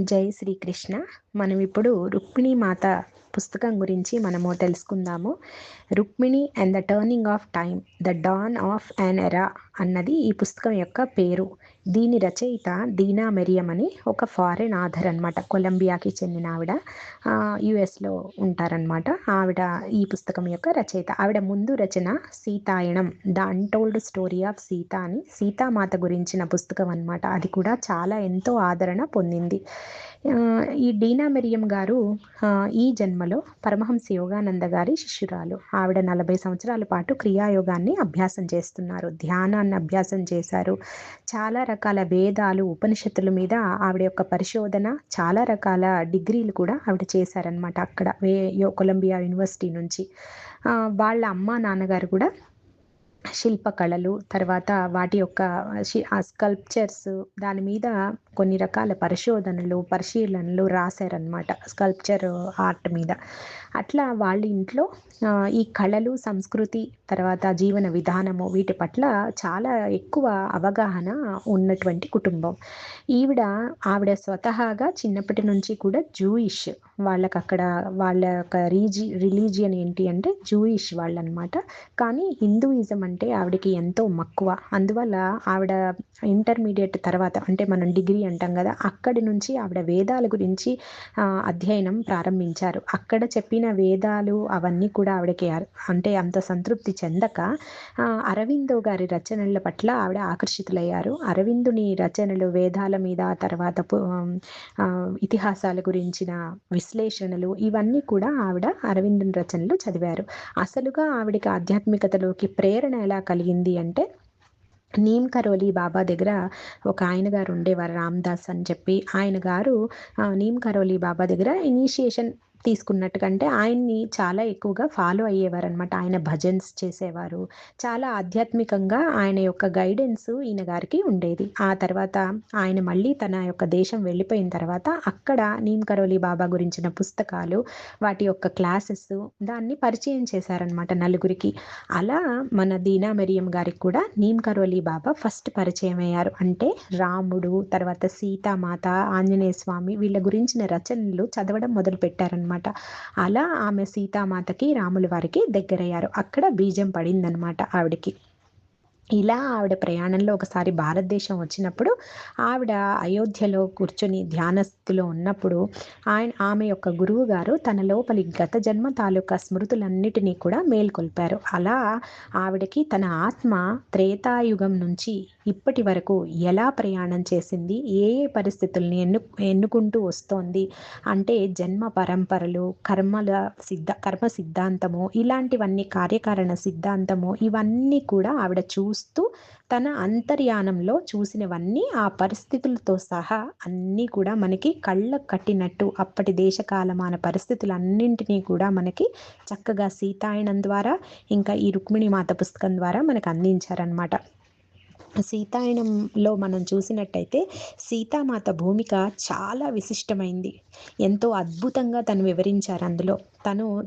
జై శ్రీకృష్ణ. మనం ఇప్పుడు రుక్మిణీ మాత పుస్తకం గురించి మనము తెలుసుకుందాము. Rukmini and the turning of time, the don of అన్ ఎరా అన్నది ఈ పుస్తకం యొక్క పేరు. దీని రచయిత దీనా మెరియం అని ఒక ఫారెన్ ఆథర్ అనమాట. కొలంబియాకి చెందిన ఆవిడ, యుఎస్లో ఉంటారనమాట. ఆవిడ ఈ పుస్తకం యొక్క రచయిత. ఆవిడ ముందు రచన Sitayanam, the untold story of Sita అని సీతామాత గురించిన పుస్తకం అనమాట. అది కూడా చాలా ఎంతో ఆదరణ పొందింది. ఈ డీనా మెరియం గారు ఈ జన్మలో పరమహంస యోగానంద గారి శిష్యురాలు. ఆవిడ 40 సంవత్సరాల పాటు క్రియాయోగాన్ని అభ్యాసం చేస్తున్నారు, ధ్యానాన్ని అభ్యాసం చేశారు. చాలా రకాల వేదాలు, ఉపనిషత్తుల మీద ఆవిడ యొక్క పరిశోధన, చాలా రకాల డిగ్రీలు కూడా ఆవిడ చేశారనమాట అక్కడ కొలంబియా యూనివర్సిటీ నుంచి. వాళ్ళ అమ్మ నాన్నగారు కూడా శిల్పకళలు, తర్వాత వాటి యొక్క ఆ స్కల్ప్చర్స్, దాని మీద కొన్ని రకాల పరిశీలనలు రాశారనమాట, స్కల్ప్చర్ ఆర్ట్ మీద. అట్లా వాళ్ళ ఇంట్లో ఈ కళలు, సంస్కృతి, తర్వాత జీవన విధానము, వీటి పట్ల చాలా ఎక్కువ అవగాహన ఉన్నటువంటి కుటుంబం. ఆవిడ స్వతహాగా చిన్నప్పటి నుంచి కూడా జూయిష్. వాళ్ళకి అక్కడ వాళ్ళ యొక్క రిలీజియన్ ఏంటి అంటే జూయిష్ వాళ్ళనమాట. కానీ హిందూయిజం అంటే ఆవిడకి ఎంతో మక్కువ. అందువల్ల ఆవిడ ఇంటర్మీడియట్ తర్వాత, అంటే మనం డిగ్రీ అంటాం కదా, అక్కడి నుంచి ఆవిడ వేదాల గురించి అధ్యయనం ప్రారంభించారు. అక్కడ చెప్పిన వేదాలు అవన్నీ కూడా ఆవిడకి అంటే అంత సంతృప్తి చెందక అరవిందో గారి రచనల పట్ల ఆవిడ ఆకర్షితులయ్యారు. అరవిందుని రచనలు వేదాల మీద, తర్వాత ఇతిహాసాల గురించిన విశ్లేషణలు, ఇవన్నీ కూడా ఆవిడ అరవిందుని రచనలు చదివారు. అసలుగా ఆవిడకి ఆధ్యాత్మికతలోకి ప్రేరణ ఎలా కలిగింది అంటే, నీమ్ కరోలి బాబా దగ్గర ఒక ఆయన గారు ఉండేవారు, రామ్దాస్ అని చెప్పి. ఆయన గారు నీమ్ కరోలి బాబా దగ్గర ఇనిషియేషన్ తీసుకున్నట్టుకంటే ఆయన్ని చాలా ఎక్కువగా ఫాలో అయ్యేవారు అనమాట. ఆయన భజన్స్ చేసేవారు. చాలా ఆధ్యాత్మికంగా ఆయన యొక్క గైడెన్స్ ఈయన గారికి ఉండేది. ఆ తర్వాత ఆయన మళ్ళీ తన యొక్క దేశం వెళ్ళిపోయిన తర్వాత అక్కడ నీమ్ కరోలి బాబా గురించిన పుస్తకాలు, వాటి యొక్క క్లాసెస్, దాన్ని పరిచయం చేశారనమాట నలుగురికి. అలా మన దీనా మెరియం గారికి కూడా నీమ్ కరోలి బాబా ఫస్ట్ పరిచయం అయ్యారు. అంటే రాముడు, తర్వాత సీతామాత, ఆంజనేయ స్వామి, వీళ్ళ గురించిన రచనలు చదవడం మొదలు పెట్టారనమాట. అలా ఆమె సీతామాతకి, రాముల వారికి దగ్గరయ్యారు. అక్కడ బీజం పడిందనమాట ఆవిడకి. ఇలా ఆవిడ ప్రయాణంలో ఒకసారి భారతదేశం వచ్చినప్పుడు, ఆవిడ అయోధ్యలో కూర్చొని ధ్యానస్థితిలో ఉన్నప్పుడు ఆమె యొక్క గురువు గారు తన లోపలి గత జన్మ తాలూకా స్మృతులన్నిటినీ కూడా మేల్కొల్పారు. అలా ఆవిడకి తన ఆత్మ త్రేతాయుగం నుంచి ఇప్పటి వరకు ఎలా ప్రయాణం చేసింది, ఏ ఏ పరిస్థితుల్ని ఎన్నుకుంటూ వస్తోంది, అంటే జన్మ పరంపరలు, కర్మ సిద్ధాంతము, ఇలాంటివన్నీ, కార్యకారణ సిద్ధాంతము, ఇవన్నీ కూడా ఆవిడ చూస్తూ తన అంతర్యానంలో చూసినవన్నీ, ఆ పరిస్థితులతో సహా అన్నీ కూడా మనకి కళ్ళకు కట్టినట్టు అప్పటి దేశకాలమాన పరిస్థితులన్నింటినీ కూడా మనకి చక్కగా సీతాయనం ద్వారా, ఇంకా ఈ రుక్మిణీ మాత పుస్తకం ద్వారా మనకు అందించారనమాట. సీతాయనంలో మనం చూసినట్టయితే సీతామాత భూమిక చాలా విశిష్టమైంది. ఎంతో అద్భుతంగా తను వివరించారు అందులో.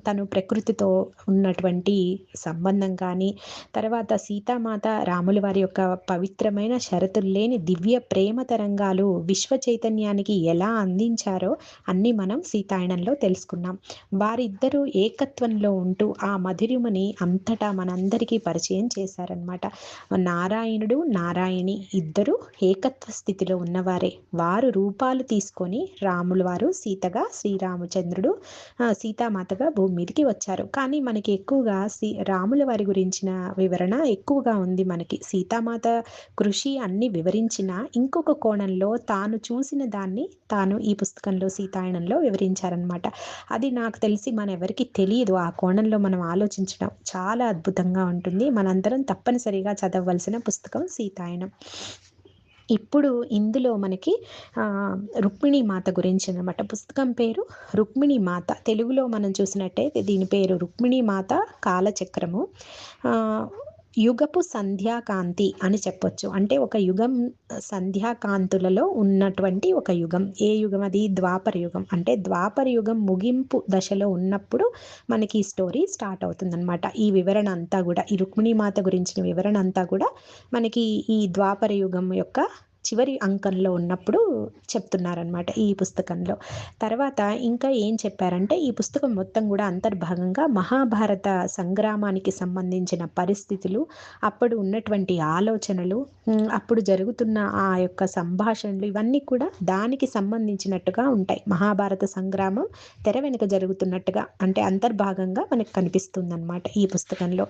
తను ప్రకృతితో ఉన్నటువంటి సంబంధం కానీ, తర్వాత సీతామాత రాముల వారి యొక్క పవిత్రమైన షరతులు లేని దివ్య ప్రేమ తరంగాలు విశ్వ చైతన్యానికి ఎలా అందించారో అన్నీ మనం సీతాయనంలో తెలుసుకున్నాం. వారిద్దరూ ఏకత్వంలో ఉంటూ ఆ మధురిమని అంతటా మనందరికీ పరిచయం చేశారనమాట. నారాయణుడు, నారాయణి ఇద్దరు ఏకత్వ స్థితిలో ఉన్నవారే. వారు రూపాలు తీసుకొని రాముల వారు సీతగా, శ్రీరామచంద్రుడు సీతామాతగా భూమి మీదకి వచ్చారు. కానీ మనకి ఎక్కువగా రాముల వారి గురించిన వివరణ ఎక్కువగా ఉంది మనకి. సీతామాత కృషి అన్ని వివరించిన ఇంకొక కోణంలో తాను చూసిన దాన్ని తాను ఈ పుస్తకంలో సీతాయనంలో వివరించారనమాట. అది నాకు తెలిసి మన ఎవరికి తెలియదు. ఆ కోణంలో మనం ఆలోచించడం చాలా అద్భుతంగా ఉంటుంది. మనందరం తప్పనిసరిగా చదవవలసిన పుస్తకం సీతాయనం. ఇప్పుడు ఇందులో మనకి రుక్మిణీ మాత గురించి అనమాట. పుస్తకం పేరు రుక్మిణీ మాత. తెలుగులో మనం చూసినట్టయితే దీని పేరు రుక్మిణీ మాత కాలచక్రము, యుగపు సంధ్యాకాంతి అని చెప్పొచ్చు. అంటే ఒక యుగం సంధ్యాకాంతులలో ఉన్నటువంటి ఒక యుగం. ఏ యుగం అది? ద్వాపర యుగం. అంటే ద్వాపర యుగం ముగింపు దశలో ఉన్నప్పుడు మనకి ఈ స్టోరీ స్టార్ట్ అవుతుందన్నమాట. ఈ వివరణ అంతా కూడా, ఈ రుక్మిణీ మాత గురించిన వివరణ అంతా కూడా మనకి ఈ ద్వాపర యుగం యొక్క చివరి అంకంలో ఉన్నప్పుడు చెప్తున్నారనమాట ఈ పుస్తకంలో. తర్వాత ఇంకా ఏం చెప్పారంటే ఈ పుస్తకం మొత్తం కూడా అంతర్భాగంగా మహాభారత సంగ్రామానికి సంబంధించిన పరిస్థితులు, అప్పుడు ఉన్నటువంటి ఆలోచనలు, అప్పుడు జరుగుతున్న ఆ యొక్క సంభాషణలు ఇవన్నీ కూడా దానికి సంబంధించినట్టుగా ఉంటాయి. మహాభారత సంగ్రామం తెర వెనుక జరుగుతున్నట్టుగా అంటే అంతర్భాగంగా మనకు కనిపిస్తుందన్నమాట ఈ పుస్తకంలో.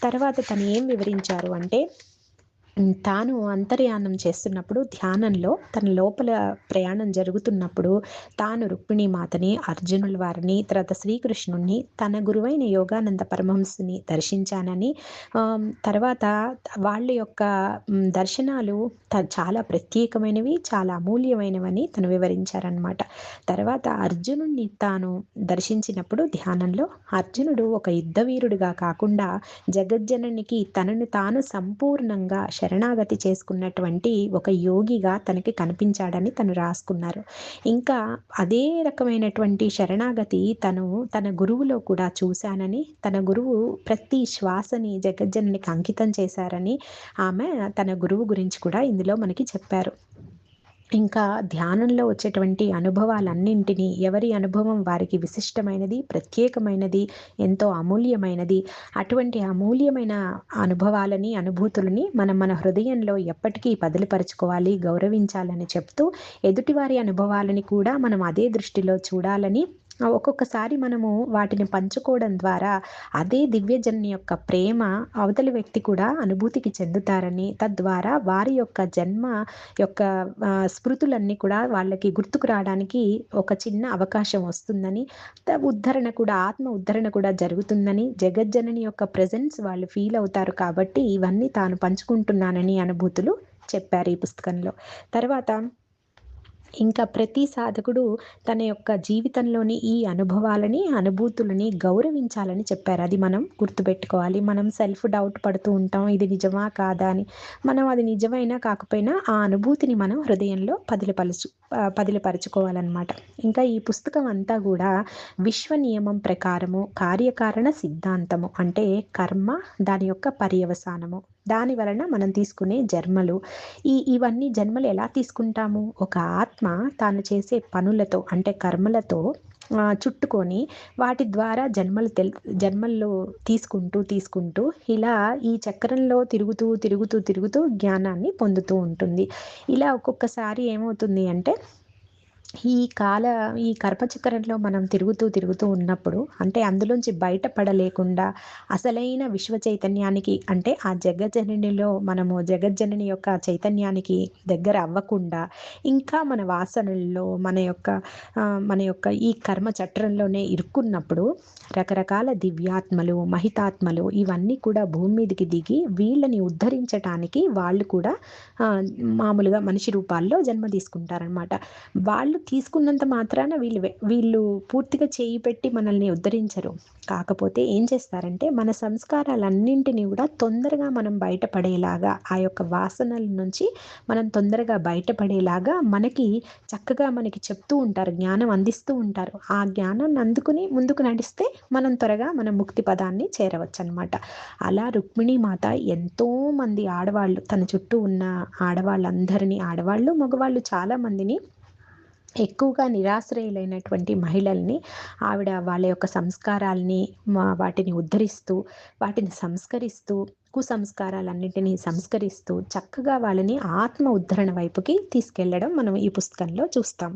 తర్వాత తను ఏం వివరించారు అంటే తాను అంతర్యానం చేస్తున్నప్పుడు ధ్యానంలో తన లోపల ప్రయాణం జరుగుతున్నప్పుడు తాను రుక్మిణీ మాతని, అర్జునుల వారిని, తర్వాత శ్రీకృష్ణుణ్ణి, తన గురువైన యోగానంద పరమహంసని దర్శించానని, తర్వాత వాళ్ళ యొక్క దర్శనాలు చాలా ప్రత్యేకమైనవి, చాలా అమూల్యమైనవని తను వివరించారనమాట. తర్వాత అర్జునుడిని తాను దర్శించినప్పుడు ధ్యానంలో అర్జునుడు ఒక యుద్ధవీరుడిగా కాకుండా జగజ్జననికి తనను తాను సంపూర్ణంగా శరణాగతి చేసుకున్నటువంటి ఒక యోగిగా తనకి కనిపించాడని తను రాసుకున్నారు. ఇంకా అదే రకమైనటువంటి శరణాగతి తను తన గురువులో కూడా చూశానని, తన గురువు ప్రతి శ్వాసని జగజ్జననికి అంకితం చేశారని ఆమె తన గురువు గురించి కూడా ఇందులో మనకి చెప్పారు. ఇంకా ధ్యానంలో వచ్చేటువంటి అనుభవాలన్నింటినీ ఎవరి అనుభవం వారికి విశిష్టమైనది, ప్రత్యేకమైనది, ఎంతో అమూల్యమైనది. అటువంటి అమూల్యమైన అనుభవాలని, అనుభూతులని మనం మన హృదయంలో ఎప్పటికీ పదిలపరుచుకోవాలి, గౌరవించాలని చెప్తూ ఎదుటివారి అనుభవాలని కూడా మనం అదే దృష్టిలో చూడాలని, ఒక్కొక్కసారి మనము వాటిని పంచుకోవడం ద్వారా అదే దివ్యజనని యొక్క ప్రేమ అవతలి వ్యక్తి కూడా అనుభూతికి చెందుతారని, తద్వారా వారి యొక్క జన్మ యొక్క స్మృతులన్నీ కూడా వాళ్ళకి గుర్తుకు రావడానికి ఒక చిన్న అవకాశం వస్తుందని, ఉద్ధరణ కూడా ఆత్మ ఉద్ధరణ కూడా జరుగుతుందని, జగజ్జనని యొక్క ప్రెజెన్స్ వాళ్ళు ఫీల్ అవుతారు కాబట్టి ఇవన్నీ తాను పంచుకుంటున్నానని అనుభూతులు చెప్పారు ఈ పుస్తకంలో. తర్వాత ఇంకా ప్రతి సాధకుడు తన యొక్క జీవితంలోని ఈ అనుభవాలని, అనుభూతులని గౌరవించాలని చెప్పారు. అది మనం గుర్తుపెట్టుకోవాలి. మనం సెల్ఫ్ డౌట్ పడుతూ ఉంటాం. ఇది నిజమా కాదా అని. మనం అది నిజమైనా కాకపోయినా ఆ అనుభూతిని మనం హృదయంలో పదిలపరుచుకోవాలన్నమాట. ఇంకా ఈ పుస్తకం అంతా కూడా విశ్వ నియమం ప్రకారము కార్యకారణ సిద్ధాంతము అంటే కర్మ, దాని యొక్క పర్యవసానము, దాని వలన మనం తీసుకునే జన్మలు, ఇవన్నీ జన్మలు ఎలా తీసుకుంటాము? ఒక ఆత్మ తాను చేసే పనులతో అంటే కర్మలతో చుట్టుకొని వాటి ద్వారా జన్మల్లో తీసుకుంటూ ఈ చక్రంలో తిరుగుతూ జ్ఞానాన్ని పొందుతూ ఉంటుంది. ఇలా ఒక్కొక్కసారి ఏమవుతుంది అంటే ఈ కర్మచక్రంలో మనం తిరుగుతూ ఉన్నప్పుడు అంటే అందులోంచి బయటపడలేకుండా అసలైన విశ్వ చైతన్యానికి అంటే ఆ జగజ్జననిలో మనము జగజ్జనని యొక్క చైతన్యానికి దగ్గర అవ్వకుండా ఇంకా మన వాసనల్లో మన యొక్క ఈ కర్మ చట్రంలోనే ఇరుక్కున్నప్పుడు రకరకాల దివ్యాత్మలు, మహితాత్మలు ఇవన్నీ కూడా భూమి మీదకి దిగి వీళ్ళని ఉద్ధరించటానికి వాళ్ళు కూడా మామూలుగా మనిషి రూపాల్లో జన్మ తీసుకుంటారనమాట. వాళ్ళు తీసుకున్నంత మాత్రాన వీళ్ళు పూర్తిగా చేయి పెట్టి మనల్ని ఉద్ధరించరు. కాకపోతే ఏం చేస్తారంటే మన సంస్కారాలన్నింటినీ కూడా తొందరగా మనం బయటపడేలాగా, ఆ యొక్క వాసనల నుంచి మనం తొందరగా బయటపడేలాగా చక్కగా మనకి చెప్తూ ఉంటారు, జ్ఞానం అందిస్తూ ఉంటారు. ఆ జ్ఞానాన్ని అందుకుని ముందుకు నడిస్తే మనం త్వరగా మన ముక్తి పదాన్ని చేరవచ్చు అనమాట. అలా రుక్మిణీ మాత ఎంతో మంది ఆడవాళ్ళు, తన చుట్టూ ఉన్న ఆడవాళ్ళందరినీ, ఆడవాళ్ళు మగవాళ్ళు చాలా మందిని, ఎక్కువగా నిరాశ్రయులైనటువంటి మహిళల్ని ఆవిడ వాళ్ళ యొక్క సంస్కారాల్ని వాటిని ఉద్ధరిస్తూ, వాటిని సంస్కరిస్తూ, కుసంస్కారాలన్నింటినీ సంస్కరిస్తూ చక్కగా వాళ్ళని ఆత్మ ఉద్ధరణ వైపుకి తీసుకెళ్లడం మనం ఈ పుస్తకంలో చూస్తాం.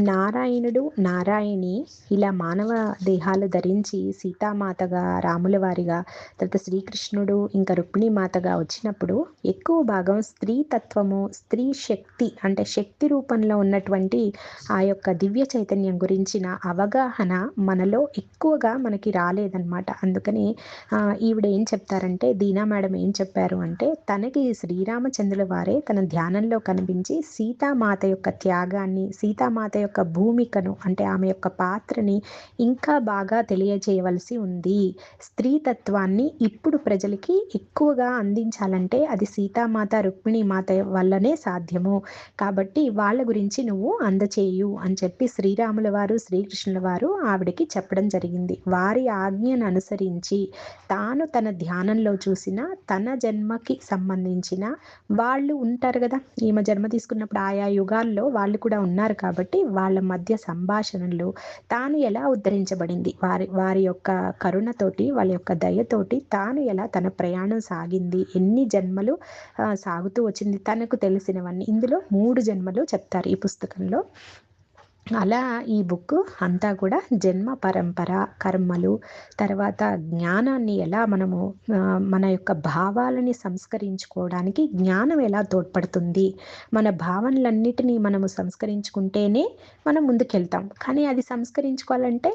నారాయణుడు, నారాయణి ఇలా మానవ దేహాలు ధరించి సీతామాతగా, రాముల వారిగా, తర్వాత శ్రీకృష్ణుడు ఇంకా రుక్మిణీమాతగా వచ్చినప్పుడు ఎక్కువ భాగం స్త్రీ తత్వము, స్త్రీ శక్తి అంటే శక్తి రూపంలో ఉన్నటువంటి ఆ యొక్క దివ్య చైతన్యం గురించిన అవగాహన మనలో ఎక్కువగా మనకి రాలేదన్నమాట. అందుకని ఈవిడ ఏం చెప్తారంటే, దీనా మేడం ఏం చెప్పారు అంటే, తనకి శ్రీరామచంద్రుల వారే తన ధ్యానంలో కనిపించి సీతామాత యొక్క త్యాగాన్ని, సీతామాత యొక్క భూమికను అంటే ఆమె యొక్క పాత్రని ఇంకా బాగా తెలియజేయవలసి ఉంది. స్త్రీతత్వాన్ని ఇప్పుడు ప్రజలకి ఎక్కువగా అందించాలంటే అది సీతామాత, రుక్మిణీ మాత వల్లనే సాధ్యము. కాబట్టి వాళ్ళ గురించి నువ్వు అందచేయు అని చెప్పి శ్రీరాముల వారు, శ్రీకృష్ణుల వారు ఆవిడకి చెప్పడం జరిగింది. వారి ఆజ్ఞను అనుసరించి తాను తన ధ్యానంలో చూసిన తన జన్మకి సంబంధించిన వాళ్ళు ఉంటారు కదా, ఈమె జన్మ తీసుకున్నప్పుడు ఆయా యుగాల్లో వాళ్ళు కూడా ఉన్నారు కాబట్టి వాళ్ళ మధ్య సంభాషణలు, తాను ఎలా ఉద్ధరించబడింది, వారి వారి యొక్క కరుణతోటి, వాళ్ళ యొక్క దయతోటి తాను ఎలా తన ప్రయాణం సాగింది, ఎన్ని జన్మలు సాగుతూ వచ్చింది, తనకు తెలిసినవన్నీ ఇందులో 3 జన్మలు చెప్తారు ఈ పుస్తకంలో. అలా ఈ బుక్ అంతా కూడా జన్మ పరంపర, కర్మలు, తర్వాత జ్ఞానాన్ని ఎలా మనము మన యొక్క భావాలని సంస్కరించుకోవడానికి జ్ఞానం ఎలా తోడ్పడుతుంది, మన భావనలన్నిటినీ మనము సంస్కరించుకుంటేనే మనం ముందుకెళ్తాం. కానీ అది సంస్కరించుకోవాలంటే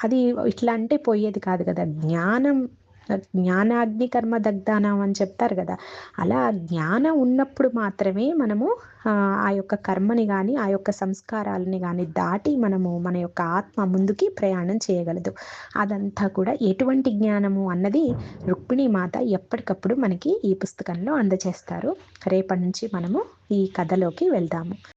అది ఇట్లా అంటే పోయేది కాదు కదా. జ్ఞానాగ్ని కర్మ దగ్ధానం అని చెప్తారు కదా. అలా జ్ఞానం ఉన్నప్పుడు మాత్రమే మనము ఆ యొక్క కర్మని కానీ ఆ యొక్క సంస్కారాలని కానీ దాటి మనము మన యొక్క ఆత్మ ముందుకి ప్రయాణం చేయగలదు. అదంతా కూడా ఎటువంటి జ్ఞానము అన్నది రుక్మిణీ మాత ఎప్పటికప్పుడు మనకి ఈ పుస్తకంలో అందజేస్తారు. రేపటి నుంచి మనము ఈ కథలోకి వెళ్దాము.